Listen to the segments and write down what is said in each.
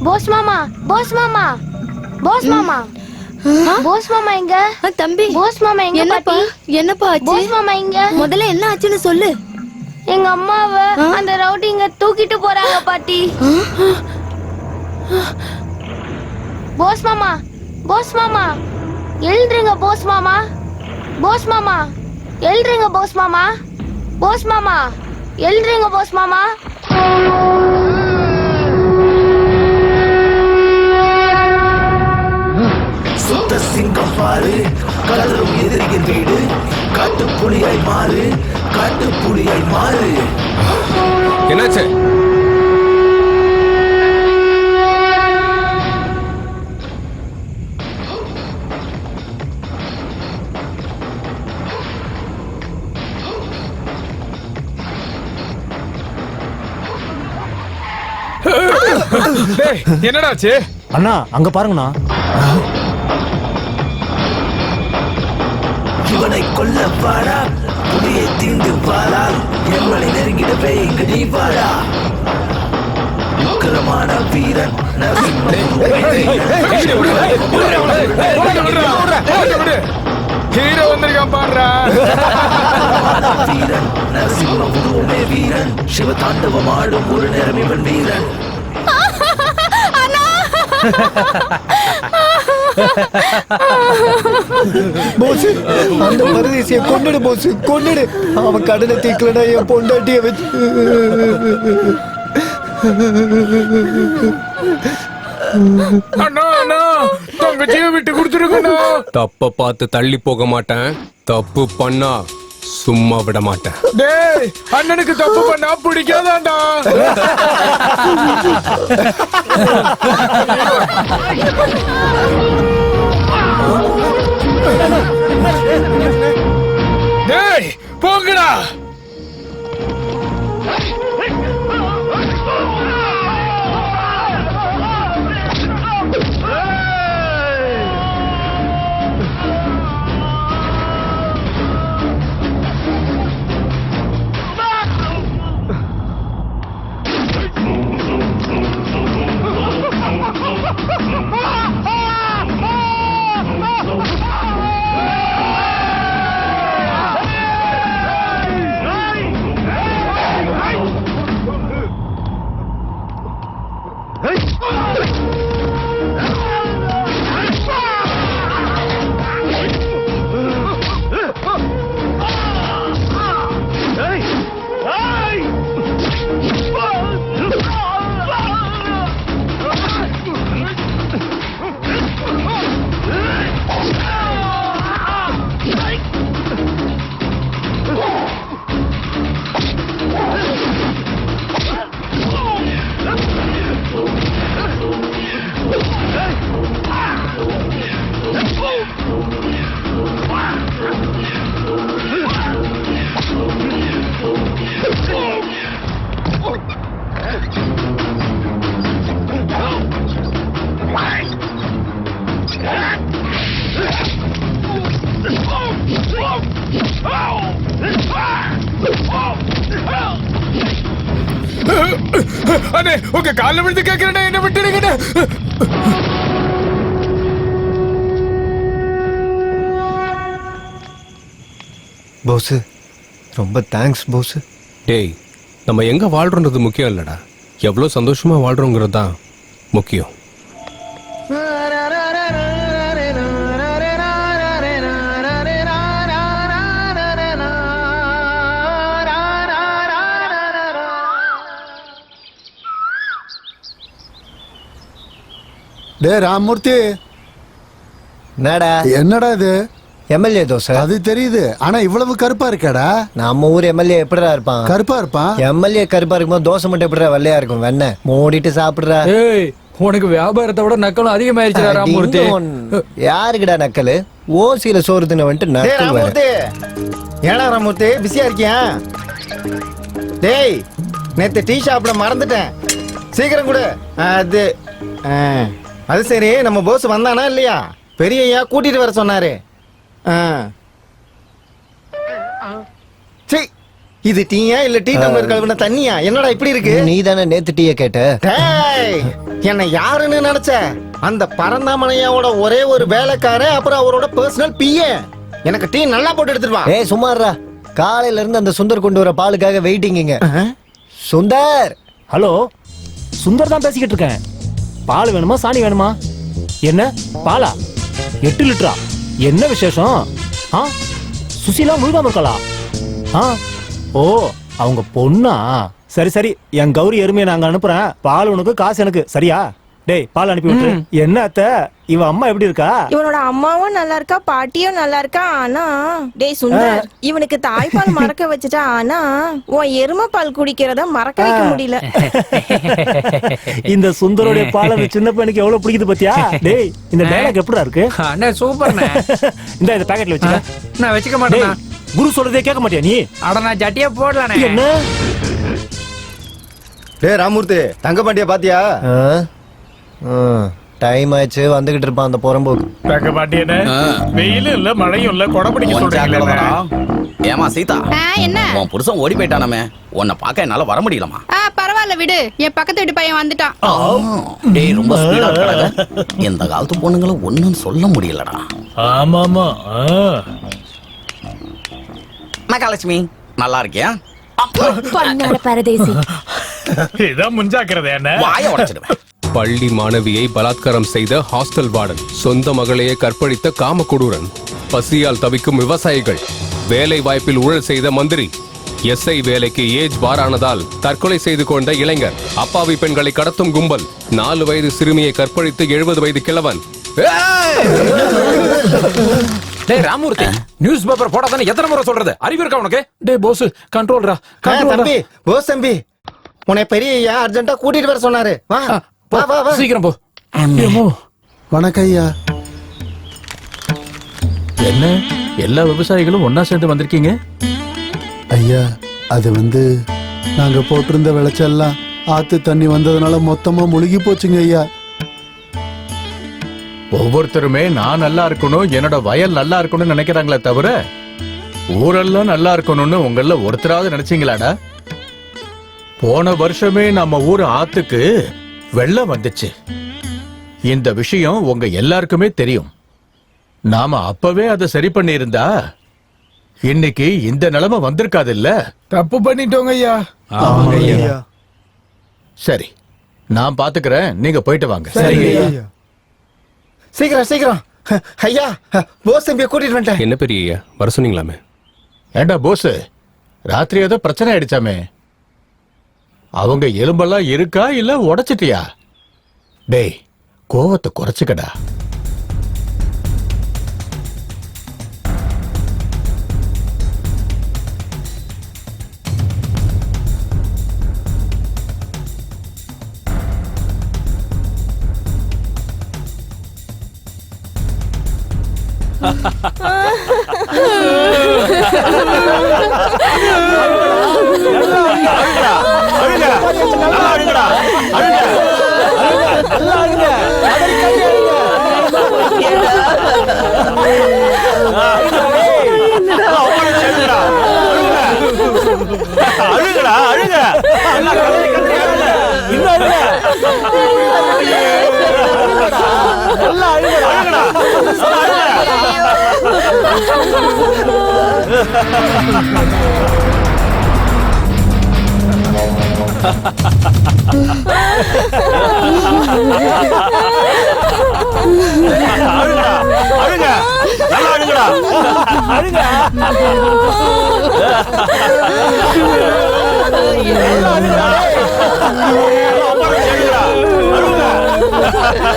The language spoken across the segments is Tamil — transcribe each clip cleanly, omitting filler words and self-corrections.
போஸ் மாமா, போஸ் மாமா, போஸ் மாமா, போஸ் மாமா எங்க? தம்பி, போஸ் மாமா எங்க? என்னப்பா என்னப்பா ஆச்சு? போஸ் மாமா எங்க? முதல்ல என்ன ஆச்சுன்னு சொல்லு. எங்க அம்மாவை அந்த ரவுடிங்க தூக்கிட்டு போறாங்க பாட்டி. போஸ் மாமா, போஸ் மாமா, எழுதுங்க போஸ் மாமா, போஸ் மாமா, எழுதுங்க போஸ் மாமா, போஸ் மாமா, எழுதுங்க போஸ் மாமா. சுத்த சிங்கம் பாரு, கதரும் எதிரியின் வீடு, காட்டு புலியாய் மாறு, காட்டு புலியாய் மாறு. என்னாச்சு? என்னடாச்சு? அண்ணா அங்க பாருங்கண்ணா. இவனை கொல்ல வாடா, புலியை தீண்டு வாடா, எம்மனை நெருங்கிடவே இங்கு நீ வாடா. உக்கிரமான வீரன் ஹீரோ வந்திருக்கான் பாடுறா. வீரன் நரசிம்ம உருவமே வீரன், சிவ தாண்டவம் ஆடும் ஒரு நேரம் இவன் வீரன். போஸ், அந்த பரதேசியை கொன்னுடு போஸ், கொன்னுடு. அவன் கடனை தீக்கலனா என் பொண்டாட்டிய வச்சு. அண்ணா அண்ணா, தங்கச்சியை விட்டு கொடுத்துருக்கண்ணா. தப்ப பார்த்து தள்ளி போக மாட்டேன், தப்பு பண்ணா சும்மா விட மாட்டேன். டேய், அண்ணனுக்கு தப்பு பண்ணா பிடிக்காதாண்டா. டேய், போங்கடா. அண்ணே, உங்க கால்ல விழுந்து கேட்கிறேன், என்ன விட்டுடுங்க. போஸ், ரொம்ப தேங்க்ஸ் போஸ். டேய், நம்ம எங்க வாழ்றோன்றது முக்கியம் இல்லடா, எவ்வளவு சந்தோஷமா வாழ்றோங்கிறது தான் முக்கியம். டே ராமூர்த்தி, என்னடா இது? எம்எல்ஏ தோசை. அது தெரியுது, ஆனா இவ்வளவு கருப்பா இருக்கடா. நம்ம ஊர் எம்எல்ஏ எப்படிடா இருப்பான்? கருப்பா இருப்பான். எம்எல்ஏ கருப்பா இருக்கும்போது தோசை மட்டும் எப்படிடா வெள்ளையா இருக்கும்? வெண்ணெய் மூடிட்டு சாப்பிடுறா. உனக்கு வியாபாரத்தை விட நக்கலும் அதிகமாயிருச்சு ராமூர்த்தி. யாருக்குடா நக்கலு? ஓசியில சோறு தின்னு வந்துட்டு நக்கல். ஏடா ராமூர்த்தி பிஸியா இருக்கியா? டேய், நேத்து டீ ஷாப்ல மறந்துட்டேன், சீக்கிரம் கொடு. அது சரி, நம்ம போஸ் வந்தானா இல்லையா? பெரியய்யா கூட்டிட்டு வர சொன்னாரு. இது டீயா இல்ல டீ டம்ளர் கழுவுன தண்ணியா? என்னடா இப்படி இருக்கு? நீ தானே நேத்து டீய கேட்ட. டேய், என்ன யாருன்னு நினைச்ச? அந்த பரந்தாமனையாவோட ஒரே ஒரு வேலைக்காரன், அப்புறம் அவரோட பர்சனல் பிஏ. எனக்கு டீ நல்லா போட்டு எடுத்துட்டு வா. ஏய் சும்மாறா, காலையில இருந்து அந்த சுந்தர் கொண்டு வர பாலுக்காக வெயிட்டிங்க. சுந்தர், ஹலோ, சுந்தர் தான் பேசிக்கிட்டு இருக்கேன். பால் வேணுமா சாணி வேணுமா? என்ன பாலா? 8 லிட்டரா? என்ன விசேஷம்? ஆ, சுசீலா முழுகாம இருக்காளா? ஆ, ஓ, அவங்க பொண்ணா? சரி சரி, என் கௌரி எருமையை நாங்க அனுப்புறேன். பால் உனக்கு, காசு எனக்கு, சரியா? டேய், பால் அனுப்பி விட்டு. என்ன அத்தை, இவ அம்மா எப்படி இருக்கா? இவனோட அம்மாவும் நல்லா இருக்கா, பாட்டியும் நல்லா இருக்கா. ஆனா டேய் சுந்தர், இவனுக்கு தாய்ப்பால் மறக்க வச்சுட்டா. ஆனா உன் எருமை பால் குடிக்கிறத மறக்க வைக்க முடியல. இந்த சுந்தரோட பால் அந்த சின்ன பையனுக்கு எவ்வளவு பிடிக்குது பாத்தியா? டேய், இந்த டயலாக் எப்படிடா இருக்கு? அண்ணே சூப்பர்ண்ணே. இந்த பாக்கெட்ல வச்சுக்க. நான் வச்சுக்க மாட்டேன். குரு சொல்றதே கேட்க மாட்டியா நீ? அட நான் ஜட்டியா போடலானே. என்ன? டேய் ராமூர்த்தி, தங்க பாண்டியா பாத்தியா? டைம் ஆயிடுச்சு, வந்துகிட்டு இருப்பான் அந்த புறம்போக்கு. தங்க பாண்டியனே, வெயிலும் இல்ல மழையும் இல்ல, கொடை பிடிக்க சொல்றீங்களா? ஏமா சீதா, என்ன உன் புருஷன் ஓடி போயிட்டானமே, உன்னை பார்க்க என்னால வர முடியலமா. பரவாயில்ல விடு, என் பக்கத்து வீட்டு பையன் வந்துட்டான். டேய், ரொம்ப ஸ்பீடா இருக்காத. இந்த காலத்து பொண்ணுங்களை ஒண்ணும் சொல்ல முடியலடா. ஆமாமா. மகாலட்சுமி, நல்லா இருக்கியா? பரதேசி, இதான் முன்ஜாக்கிரதை. என்ன வாய உடைச்சிடுவேன். பள்ளி மாணவியை பலாத்காரம் செய்த ஹாஸ்டல் வார்டன், சொந்த மகளையே கற்பழித்த காமக்கொடூரன், பசியால் தவிக்கும் விவசாயிகள், வேலை வாய்ப்பில் ஊழல் செய்த மந்திரி, எஸ்ஐ வேலைக்கு ஏஜ் பார் ஆனதால் தற்கொலை செய்து கொண்ட இளைஞர், அப்பாவி பெண்களை கடத்தும் கும்பல், 4 வயது சிறுமியை கற்பழித்து 70 வயது கிழவன். டேய் ராமூர்த்தி, நியூஸ் பேப்பர் போடாதானே எத்தனை முறை சொல்றது? அறிவு இருக்கா உனக்கு? டேய் போஸ், கண்ட்ரோல்ரா, தம்பி, போஸ் தம்பி, உன்னை பெரிய ஐயா அர்ஜென்ட்டா கூட்டிட்டு வர சொன்னாரு. வா வா வா வா. சீக்கிரம் போ. வணக்கம் ஐயா. என்ன எல்லா விவசாயிகளும் ஒன்னா சேர்ந்து வந்திருக்கீங்க? ஐயா, அது நாங்க போட்டிருந்த விளைச்செல்லாம் ஆத்து தண்ணி வந்ததுனால மொத்தமா முழுகி போச்சுங்க ஐயா. ஒவ்வொருத்தருமே நான் நல்லா இருக்கணும், என்னோட வயல் நல்லா இருக்கணும்னு நினைக்கிறாங்களே தவிர ஊரெல்லாம் நல்லா இருக்கணும்னு உங்கள ஒருத்தராவது நினைச்சீங்களாடா? போன வருஷமே நம்ம ஊர் ஆத்துக்கு வெள்ளம் வந்துச்சு. இந்த விஷயம் உங்க எல்லாருக்குமே தெரியும். நாம அப்பவே அதை சரி பண்ணி இருந்தா இன்னைக்கு இந்த நிலைமை வந்திருக்காது இல்ல? தப்பு பண்ணிட்டோங்க ஐயா. சரி, நான் பாத்துக்கிறேன், நீங்க போயிட்டு வாங்க. சீக்கிரம் சீக்கிரம் ஐயா, போஸ் தம்பியை கூட்டிட்டு வந்துட்டேன். என்ன பெரிய ஐயா, வர சொன்னீங்களாமே? ஏண்டா போஸ், ராத்திரி ஏதோ பிரச்சனை ஆயிடுச்சாமே? அவங்க எலும்பெல்லாம் இருக்கா இல்ல உடைச்சிட்டியா? டேய், கோவத்தை குறைச்சுக்கடா.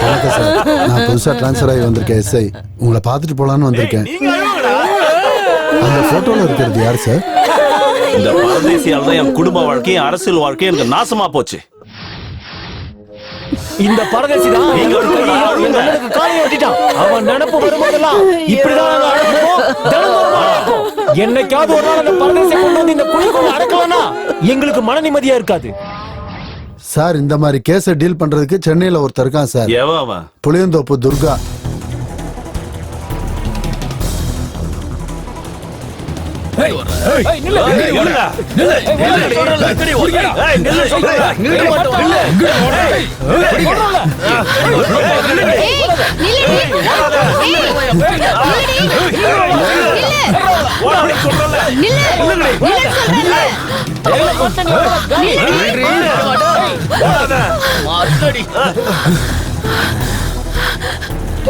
வணக்கம் சார், நான் புதுசா டிரான்ஸ்பர் ஆகி வந்திருக்கேன் எஸ்ஐ. உங்களை பார்த்துட்டு போலான்னு வந்திருக்கேன். அந்த போட்டோல இருக்கிறது யார் சார்? இந்த பரதேசியால தான் என் குடும்ப வாழ்க்கையும் அரசியல் வாழ்க்கையும் எனக்கு நாசமா போச்சு. இந்த பரதேசி தான் காலையை வெட்டிட்டான். அவன் நினைப்பு வரும்போதெல்லாம் இப்படிதான் நாங்க அடக்குவோம். என்னைக்காவது ஒரு நாள் அந்த பரதேசி கொண்டு வந்து இந்த குழிக்குள்ள அடக்கலன்னா எங்களுக்கு மன நிம்மதியா இருக்காது சார். இந்த மாதிரி கேஸை டீல் பண்றதுக்கு சென்னையில ஒருத்தர் இருக்கான் சார். எவன்? புளியந்தோப்பு துர்கா. ஏய், நில்லு. ஏய், நில்லுடா. எங்கடி ஓடுற? ஏய், நில்லு சொல்றேன். ஏய், ஓடாதே சொல்றேன்ல.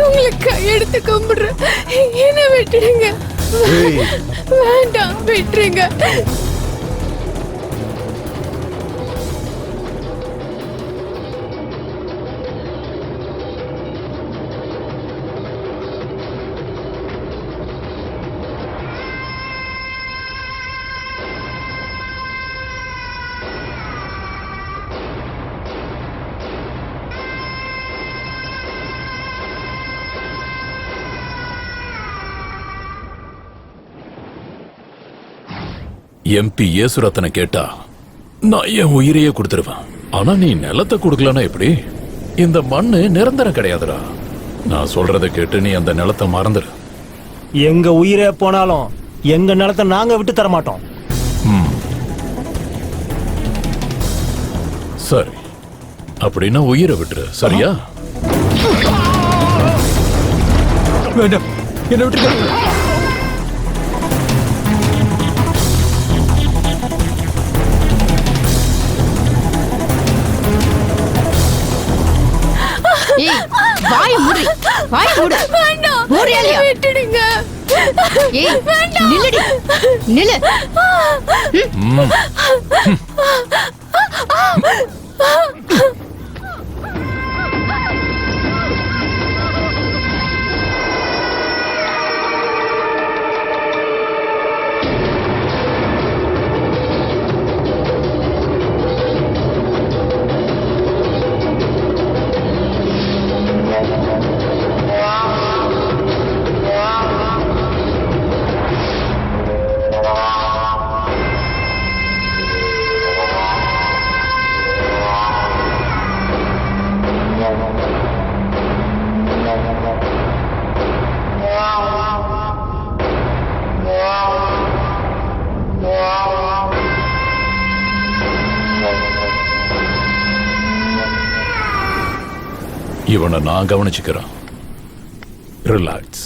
உங்களை கையெடுத்து கும்பிடுறேன், என்ன விட்டுடுங்க. வேண்டாம், விட்டுருங்க. எம்பி ஏசுரத்தனை கேட்டா நான் என் உயிரையே கொடுத்துருவேன். ஆனா நீ நிலத்தை கொடுக்கலன்னா எப்படி? இந்த மண்ணு நிரந்தரம் கிடையாதுடா. நான் சொல்றதை கேட்டு நீ அந்த நிலத்தை மறந்துடு. எங்க உயிரே போனாலும் எங்க நிலத்தை நாங்க விட்டு தர மாட்டோம். சரி, அப்படின்னா உயிரை விட்டுரு, சரியா? வேண்டாம், என்ன விட்டுருக்க. வாய் மூடு, வாய் மூடு. வேண்டாம், மூடியாலியா விட்டுடுங்க. ஏய், வேண்டாம், நில்லுடி, நில்லு. இவனை நான் கவனிச்சுக்கிறேன். ரிலாக்ஸ்.